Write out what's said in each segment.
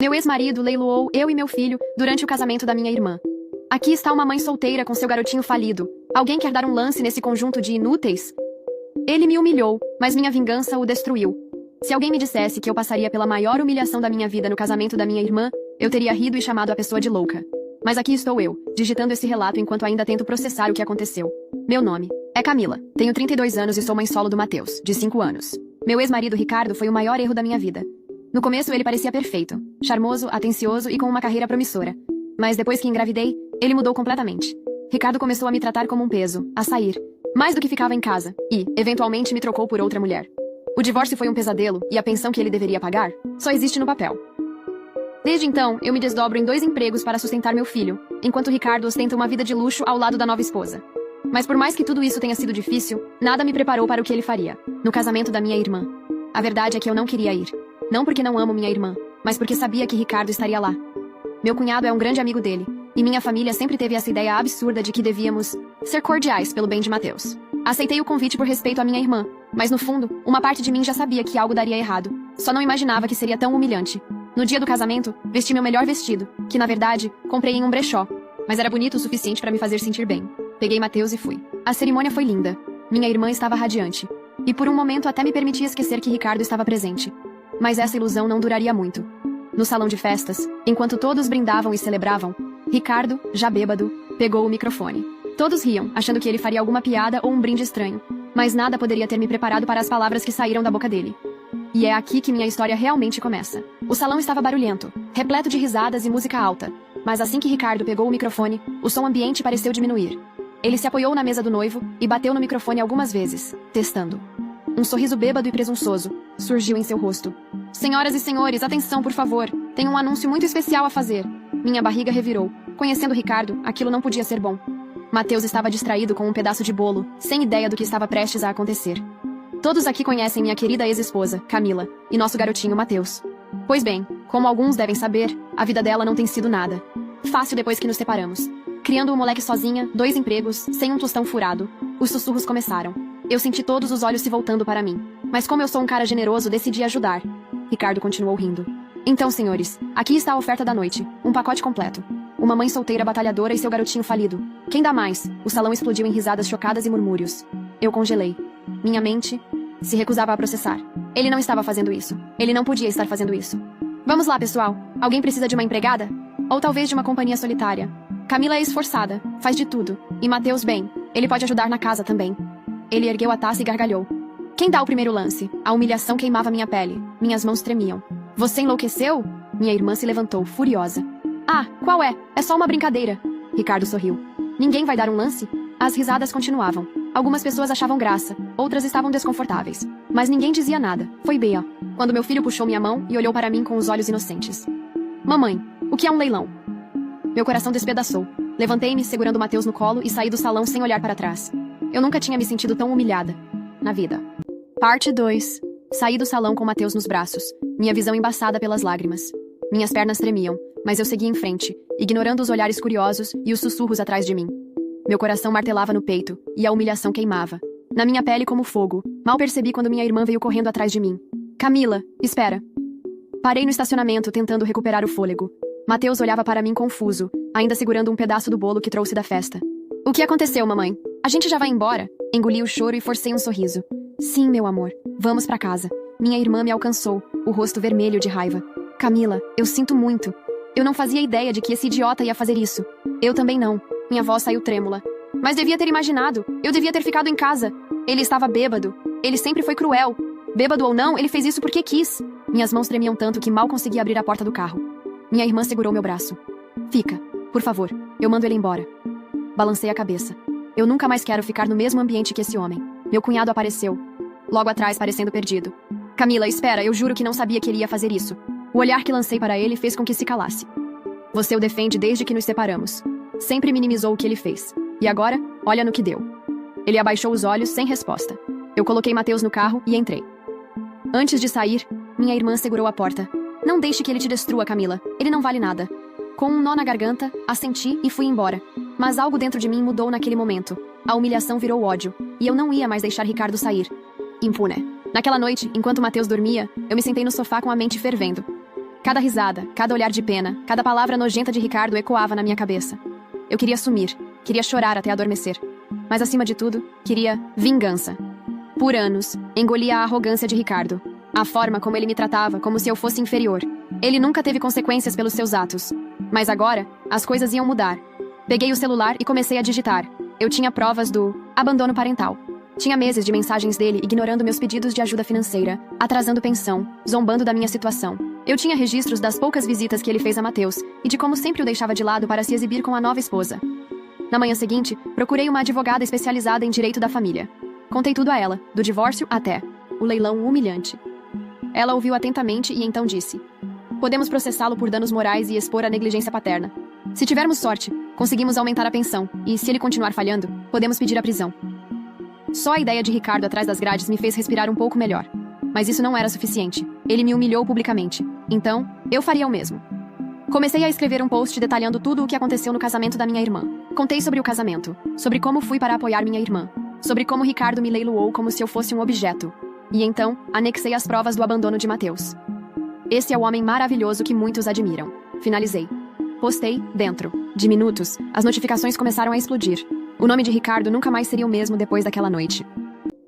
Meu ex-marido leiloou eu e meu filho durante o casamento da minha irmã. Aqui está uma mãe solteira com seu garotinho falido. Alguém quer dar um lance nesse conjunto de inúteis? Ele me humilhou, mas minha vingança o destruiu. Se alguém me dissesse que eu passaria pela maior humilhação da minha vida no casamento da minha irmã, eu teria rido e chamado a pessoa de louca. Mas aqui estou eu, digitando esse relato enquanto ainda tento processar o que aconteceu. Meu nome é Camila. Tenho 32 anos e sou mãe solo do Matheus, de 5 anos. Meu ex-marido Ricardo foi o maior erro da minha vida. No começo ele parecia perfeito, charmoso, atencioso e com uma carreira promissora. Mas depois que engravidei, ele mudou completamente. Ricardo começou a me tratar como um peso, a sair, mais do que ficava em casa, e, eventualmente, me trocou por outra mulher. O divórcio foi um pesadelo e a pensão que ele deveria pagar só existe no papel. Desde então, eu me desdobro em 2 empregos para sustentar meu filho, enquanto Ricardo ostenta uma vida de luxo ao lado da nova esposa. Mas por mais que tudo isso tenha sido difícil, nada me preparou para o que ele faria, no casamento da minha irmã. A verdade é que eu não queria ir. Não porque não amo minha irmã, mas porque sabia que Ricardo estaria lá. Meu cunhado é um grande amigo dele, e minha família sempre teve essa ideia absurda de que devíamos ser cordiais pelo bem de Matheus. Aceitei o convite por respeito à minha irmã, mas no fundo, uma parte de mim já sabia que algo daria errado. Só não imaginava que seria tão humilhante. No dia do casamento, vesti meu melhor vestido, que na verdade, comprei em um brechó, mas era bonito o suficiente para me fazer sentir bem. Peguei Matheus e fui. A cerimônia foi linda. Minha irmã estava radiante. E por um momento até me permiti esquecer que Ricardo estava presente. Mas essa ilusão não duraria muito. No salão de festas, enquanto todos brindavam e celebravam, Ricardo, já bêbado, pegou o microfone. Todos riam, achando que ele faria alguma piada ou um brinde estranho. Mas nada poderia ter me preparado para as palavras que saíram da boca dele. E é aqui que minha história realmente começa. O salão estava barulhento, repleto de risadas e música alta. Mas assim que Ricardo pegou o microfone, o som ambiente pareceu diminuir. Ele se apoiou na mesa do noivo e bateu no microfone algumas vezes, testando. Um sorriso bêbado e presunçoso surgiu em seu rosto. Senhoras e senhores, atenção, por favor. Tenho um anúncio muito especial a fazer. Minha barriga revirou. Conhecendo Ricardo, aquilo não podia ser bom. Matheus estava distraído com um pedaço de bolo, sem ideia do que estava prestes a acontecer. Todos aqui conhecem minha querida ex-esposa, Camila, e nosso garotinho Matheus. Pois bem, como alguns devem saber, a vida dela não tem sido nada fácil depois que nos separamos. Criando um moleque sozinha, 2 empregos, sem um tostão furado. Os sussurros começaram. Eu senti todos os olhos se voltando para mim. Mas como eu sou um cara generoso, decidi ajudar. Ricardo continuou rindo. Então, senhores, aqui está a oferta da noite. Um pacote completo. Uma mãe solteira batalhadora e seu garotinho falido. Quem dá mais? O salão explodiu em risadas chocadas e murmúrios. Eu congelei. Minha mente se recusava a processar. Ele não estava fazendo isso. Ele não podia estar fazendo isso. Vamos lá, pessoal. Alguém precisa de uma empregada? Ou talvez de uma companhia solitária? Camila é esforçada, faz de tudo. E Matheus, bem, ele pode ajudar na casa também. Ele ergueu a taça e gargalhou. Quem dá o primeiro lance? A humilhação queimava minha pele. Minhas mãos tremiam. Você enlouqueceu? Minha irmã se levantou, furiosa. Ah, qual é? É só uma brincadeira. Ricardo sorriu. Ninguém vai dar um lance? As risadas continuavam. Algumas pessoas achavam graça, outras estavam desconfortáveis. Mas ninguém dizia nada. Foi Bea, quando meu filho puxou minha mão e olhou para mim com os olhos inocentes. Mamãe, o que é um leilão? Meu coração despedaçou. Levantei-me, segurando Matheus no colo e saí do salão sem olhar para trás. Eu nunca tinha me sentido tão humilhada na vida. Parte 2. Saí do salão com Matheus nos braços, minha visão embaçada pelas lágrimas. Minhas pernas tremiam, mas eu segui em frente, ignorando os olhares curiosos e os sussurros atrás de mim. Meu coração martelava no peito, e a humilhação queimava. Na minha pele como fogo. Mal percebi quando minha irmã veio correndo atrás de mim. Camila, espera. Parei no estacionamento, tentando recuperar o fôlego. Matheus olhava para mim confuso, ainda segurando um pedaço do bolo que trouxe da festa. O que aconteceu, mamãe? A gente já vai embora? Engoli o choro e forcei um sorriso. Sim, meu amor. Vamos pra casa. Minha irmã me alcançou, o rosto vermelho de raiva. Camila, eu sinto muito. Eu não fazia ideia de que esse idiota ia fazer isso. Eu também não. Minha voz saiu trêmula. Mas devia ter imaginado. Eu devia ter ficado em casa. Ele estava bêbado. Ele sempre foi cruel. Bêbado ou não, ele fez isso porque quis. Minhas mãos tremiam tanto que mal conseguia abrir a porta do carro. Minha irmã segurou meu braço. Fica, por favor. Eu mando ele embora. Balancei a cabeça. Eu nunca mais quero ficar no mesmo ambiente que esse homem. Meu cunhado apareceu. Logo atrás, parecendo perdido. Camila, espera, eu juro que não sabia que ele ia fazer isso. O olhar que lancei para ele fez com que se calasse. Você o defende desde que nos separamos. Sempre minimizou o que ele fez. E agora, olha no que deu. Ele abaixou os olhos sem resposta. Eu coloquei Matheus no carro e entrei. Antes de sair, minha irmã segurou a porta. Não deixe que ele te destrua, Camila. Ele não vale nada. Com um nó na garganta, assenti e fui embora. Mas algo dentro de mim mudou naquele momento. A humilhação virou ódio. E eu não ia mais deixar Ricardo sair. Impune. Naquela noite, enquanto Matheus dormia, eu me sentei no sofá com a mente fervendo. Cada risada, cada olhar de pena, cada palavra nojenta de Ricardo ecoava na minha cabeça. Eu queria sumir, queria chorar até adormecer. Mas acima de tudo, queria vingança. Por anos, engolia a arrogância de Ricardo. A forma como ele me tratava, como se eu fosse inferior. Ele nunca teve consequências pelos seus atos. Mas agora, as coisas iam mudar. Peguei o celular e comecei a digitar. Eu tinha provas do abandono parental. Tinha meses de mensagens dele ignorando meus pedidos de ajuda financeira, atrasando pensão, zombando da minha situação. Eu tinha registros das poucas visitas que ele fez a Matheus e de como sempre o deixava de lado para se exibir com a nova esposa. Na manhã seguinte, procurei uma advogada especializada em direito da família. Contei tudo a ela, do divórcio até o leilão humilhante. Ela ouviu atentamente e então disse: podemos processá-lo por danos morais e expor a negligência paterna. Se tivermos sorte, conseguimos aumentar a pensão e, se ele continuar falhando, podemos pedir a prisão. Só a ideia de Ricardo atrás das grades me fez respirar um pouco melhor. Mas isso não era suficiente. Ele me humilhou publicamente. Então, eu faria o mesmo. Comecei a escrever um post detalhando tudo o que aconteceu no casamento da minha irmã. Contei sobre o casamento, sobre como fui para apoiar minha irmã, sobre como Ricardo me leiloou como se eu fosse um objeto. E então, anexei as provas do abandono de Matheus. Esse é o homem maravilhoso que muitos admiram. Finalizei. Postei, dentro de minutos, as notificações começaram a explodir. O nome de Ricardo nunca mais seria o mesmo depois daquela noite.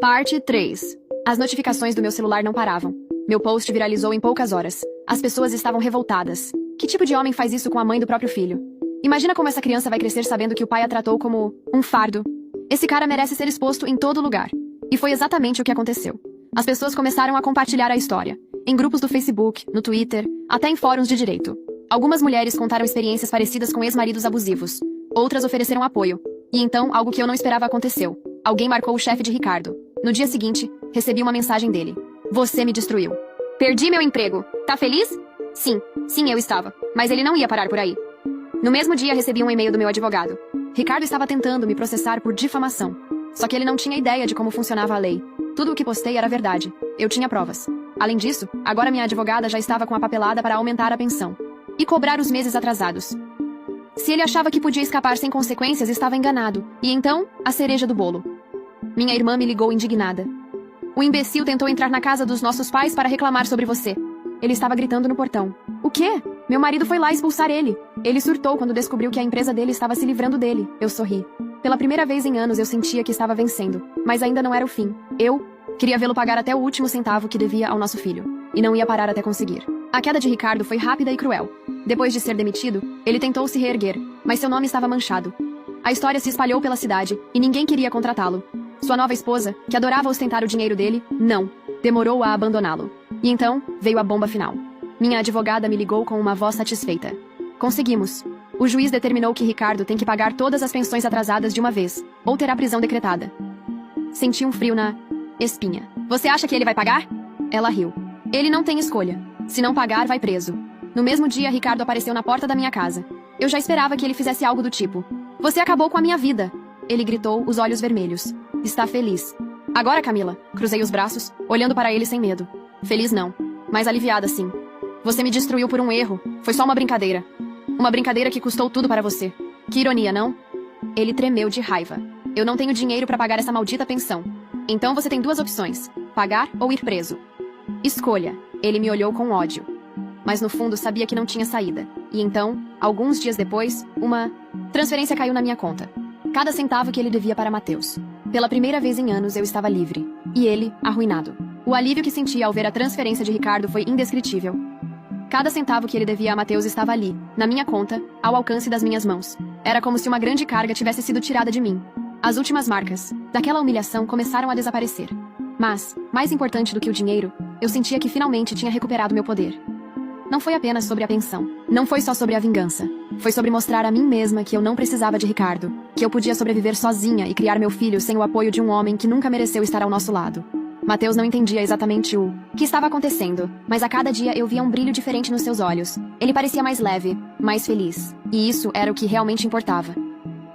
Parte 3. As notificações do meu celular não paravam. Meu post viralizou em poucas horas. As pessoas estavam revoltadas. Que tipo de homem faz isso com a mãe do próprio filho? Imagina como essa criança vai crescer sabendo que o pai a tratou como um fardo. Esse cara merece ser exposto em todo lugar. E foi exatamente o que aconteceu. As pessoas começaram a compartilhar a história. Em grupos do Facebook, no Twitter, até em fóruns de direito. Algumas mulheres contaram experiências parecidas com ex-maridos abusivos. Outras ofereceram apoio. E então, algo que eu não esperava aconteceu. Alguém marcou o chefe de Ricardo. No dia seguinte, recebi uma mensagem dele. Você me destruiu. Perdi meu emprego. Tá feliz? Sim, eu estava. Mas ele não ia parar por aí. No mesmo dia, recebi um e-mail do meu advogado. Ricardo estava tentando me processar por difamação. Só que ele não tinha ideia de como funcionava a lei. Tudo o que postei era verdade. Eu tinha provas. Além disso, agora minha advogada já estava com a papelada para aumentar a pensão. E cobrar os meses atrasados. Se ele achava que podia escapar sem consequências, estava enganado. E então, a cereja do bolo. Minha irmã me ligou indignada. O imbecil tentou entrar na casa dos nossos pais para reclamar sobre você. Ele estava gritando no portão. O quê? Meu marido foi lá expulsar ele. Ele surtou quando descobriu que a empresa dele estava se livrando dele. Eu sorri. Pela primeira vez em anos eu sentia que estava vencendo. Mas ainda não era o fim. Eu queria vê-lo pagar até o último centavo que devia ao nosso filho. E não ia parar até conseguir. A queda de Ricardo foi rápida e cruel. Depois de ser demitido, ele tentou se reerguer, mas seu nome estava manchado. A história se espalhou pela cidade e ninguém queria contratá-lo. Sua nova esposa, que adorava ostentar o dinheiro dele, não. Demorou a abandoná-lo. E então, veio a bomba final. Minha advogada me ligou com uma voz satisfeita. Conseguimos. O juiz determinou que Ricardo tem que pagar todas as pensões atrasadas de uma vez, ou terá prisão decretada. Senti um frio na espinha. Você acha que ele vai pagar? Ela riu. Ele não tem escolha. Se não pagar, vai preso. No mesmo dia, Ricardo apareceu na porta da minha casa. Eu já esperava que ele fizesse algo do tipo. Você acabou com a minha vida. Ele gritou, os olhos vermelhos. Está feliz. Agora, Camila. Cruzei os braços, olhando para ele sem medo. Feliz não, mas aliviada sim. Você me destruiu por um erro. Foi só uma brincadeira. Uma brincadeira que custou tudo para você. Que ironia, não? Ele tremeu de raiva. Eu não tenho dinheiro para pagar essa maldita pensão. Então você tem duas opções. Pagar ou ir preso. Escolha. Ele me olhou com ódio. Mas no fundo sabia que não tinha saída. E então, alguns dias depois, uma transferência caiu na minha conta. Cada centavo que ele devia para Matheus. Pela primeira vez em anos eu estava livre. E ele, arruinado. O alívio que senti ao ver a transferência de Ricardo foi indescritível. Cada centavo que ele devia a Matheus estava ali, na minha conta, ao alcance das minhas mãos. Era como se uma grande carga tivesse sido tirada de mim. As últimas marcas daquela humilhação começaram a desaparecer. Mas, mais importante do que o dinheiro, eu sentia que finalmente tinha recuperado meu poder. Não foi apenas sobre a pensão. Não foi só sobre a vingança. Foi sobre mostrar a mim mesma que eu não precisava de Ricardo. Que eu podia sobreviver sozinha e criar meu filho sem o apoio de um homem que nunca mereceu estar ao nosso lado. Matheus não entendia exatamente o que estava acontecendo, mas a cada dia eu via um brilho diferente nos seus olhos. Ele parecia mais leve, mais feliz. E isso era o que realmente importava.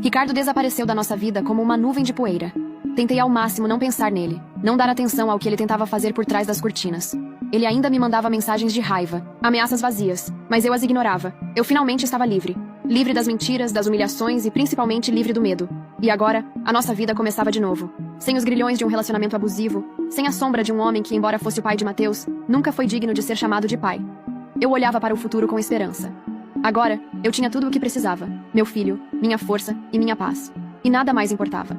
Ricardo desapareceu da nossa vida como uma nuvem de poeira. Tentei ao máximo não pensar nele, não dar atenção ao que ele tentava fazer por trás das cortinas. Ele ainda me mandava mensagens de raiva, ameaças vazias, mas eu as ignorava. Eu finalmente estava livre. Livre das mentiras, das humilhações e principalmente livre do medo. E agora, a nossa vida começava de novo. Sem os grilhões de um relacionamento abusivo, sem a sombra de um homem que, embora fosse o pai de Matheus, nunca foi digno de ser chamado de pai. Eu olhava para o futuro com esperança. Agora, eu tinha tudo o que precisava: meu filho, minha força e minha paz. E nada mais importava.